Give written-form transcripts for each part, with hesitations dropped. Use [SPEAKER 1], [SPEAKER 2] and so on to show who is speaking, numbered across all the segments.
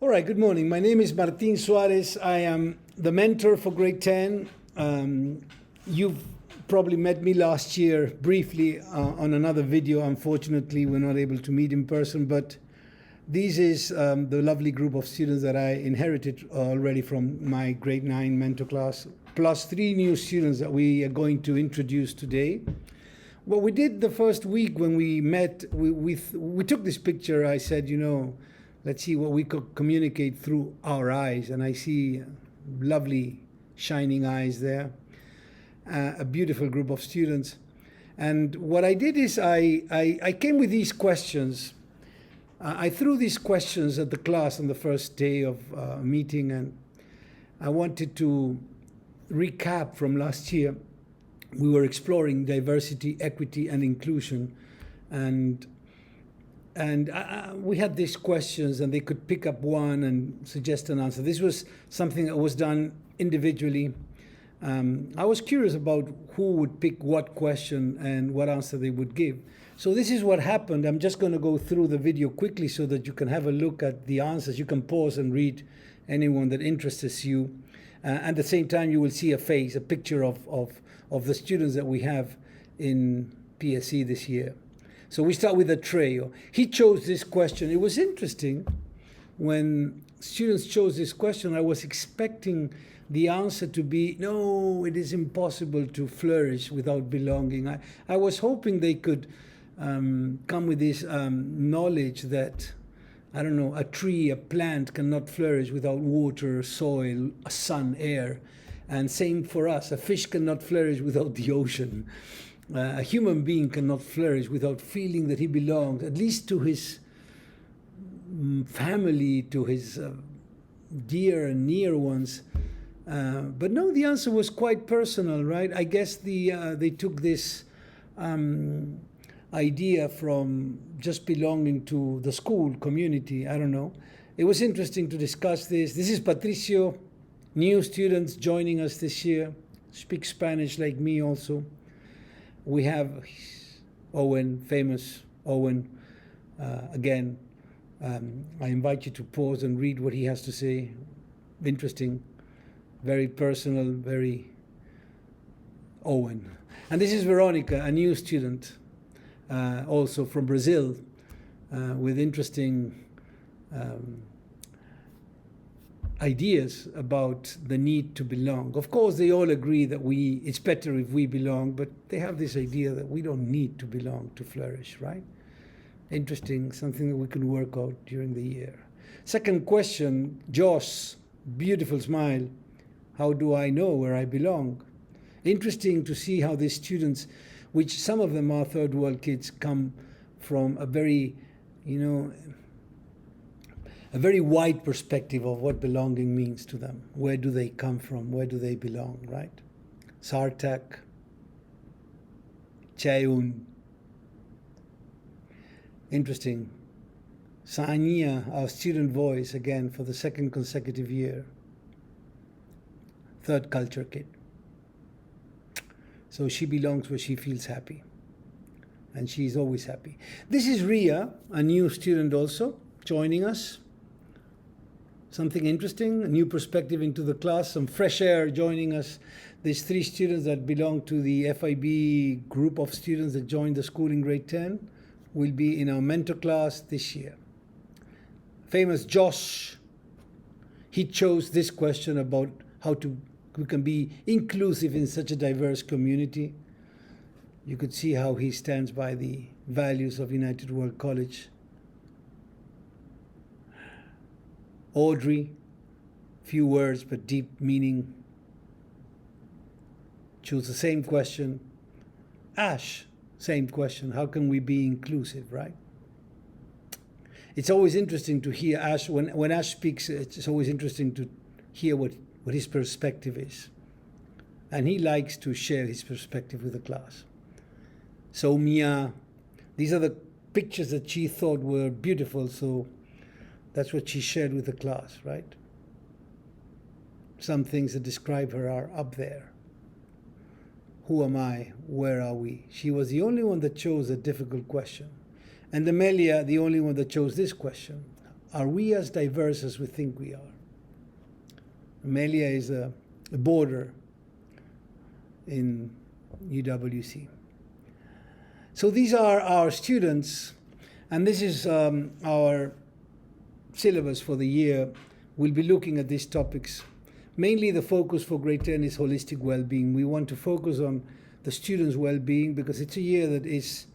[SPEAKER 1] All right, good morning. My name is Martin Suarez. I am the mentor for grade 10. You've probably met me last year briefly on another video. Unfortunately, we're not able to meet in person, but this is the lovely group of students that I inherited already from my grade 9 mentor class, plus 3 new students that we are going to introduce today. What we did the first week when we met, we took this picture. I said, let's see what we could communicate through our eyes. And I see lovely shining eyes there, a beautiful group of students. And what I did is I came with these questions. I threw these questions at the class on the first day of meeting, and I wanted to recap from last year. We were exploring diversity, equity, and inclusion. And we had these questions, and they could pick up one and suggest an answer. This was something that was done individually. I was curious about who would pick what question and what answer they would give. So this is what happened. I'm just going to go through the video quickly so that you can have a look at the answers. You can pause and read anyone that interests you. At the same time, you will see a face, a picture of the students that we have in PSE this year. So we start with a trio. He chose this question. It was interesting when students chose this question. I was expecting the answer to be, no, it is impossible to flourish without belonging. I was hoping they could come with this knowledge that, I don't know, a tree, a plant cannot flourish without water, soil, sun, air. And same for us. A fish cannot flourish without the ocean. A human being cannot flourish without feeling that he belongs, at least to his family, to his dear and near ones. But no, the answer was quite personal, right? I guess they took this idea from just belonging to the school community. I don't know. It was interesting to discuss this. This is Patricio, new students joining us this year, speak Spanish like me also. We have Owen, famous Owen. Again, I invite you to pause and read what he has to say. Interesting, very personal, very Owen. And this is Veronica, a new student, also from Brazil, with interesting ideas about the need to belong. Of course, they all agree that it's better if we belong, but they have this idea that we don't need to belong to flourish, right? Interesting, something that we can work out during the year. Second question, Josh, beautiful smile. How do I know where I belong? Interesting to see how these students, which some of them are third world kids, come from a very, a very wide perspective of what belonging means to them. Where do they come from? Where do they belong, right? Sartak, Chayun. Interesting. Sania, our student voice, again, for the second consecutive year. Third culture kid. So she belongs where she feels happy. And she's always happy. This is Ria, a new student also, joining us. Something interesting, a new perspective into the class, some fresh air joining us. These 3 students that belong to the FIB group of students that joined the school in grade 10 will be in our mentor class this year. Famous Josh, he chose this question about how we can be inclusive in such a diverse community. You could see how he stands by the values of United World College. Audrey, few words but deep meaning. Choose the same question. Ash, same question. How can we be inclusive, right? It's always interesting to hear Ash. When Ash speaks, it's always interesting to hear what his perspective is. And he likes to share his perspective with the class. So Mia, these are the pictures that she thought were beautiful, so that's what she shared with the class, right? Some things that describe her are up there. Who am I? Where are we? She was the only one that chose a difficult question. And Amelia, the only one that chose this question. are we as diverse as we think we are? Amelia is a boarder in UWC. So these are our students, and this is our syllabus for the year. We'll be looking at these topics. Mainly the focus for grade 10 is holistic well-being. We want to focus on the students' well-being because it's a year that is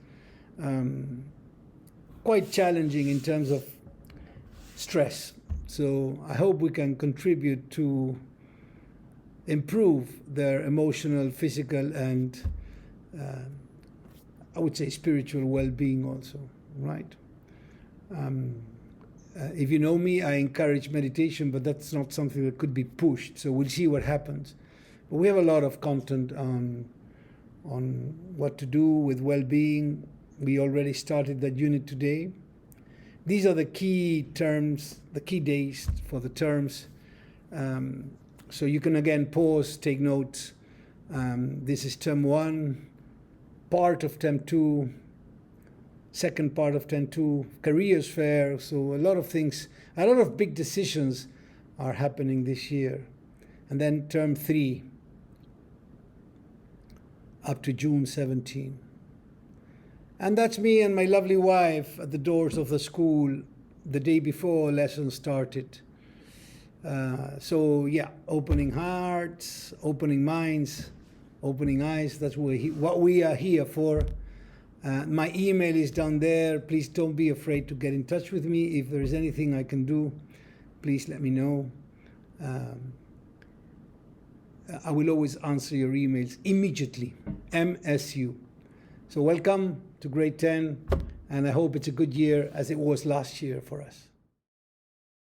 [SPEAKER 1] quite challenging in terms of stress. So I hope we can contribute to improve their emotional, physical, and I would say spiritual well-being also, right? If you know me, I encourage meditation, but that's not something that could be pushed. So we'll see what happens. But we have a lot of content on what to do with well-being. We already started that unit today. These are the key terms, the key days for the terms. So you can again pause, take notes. This is term 1, part of term 2, second part of term 2, careers fair. So a lot of things, a lot of big decisions are happening this year. And then term 3, up to June 17. And that's me and my lovely wife at the doors of the school the day before lessons started. So yeah, opening hearts, opening minds, opening eyes. That's what we are here for. My email is down there. Please don't be afraid to get in touch with me. If there is anything I can do, please let me know. I will always answer your emails immediately. MSU. So welcome to grade 10, and I hope it's a good year as it was last year for us.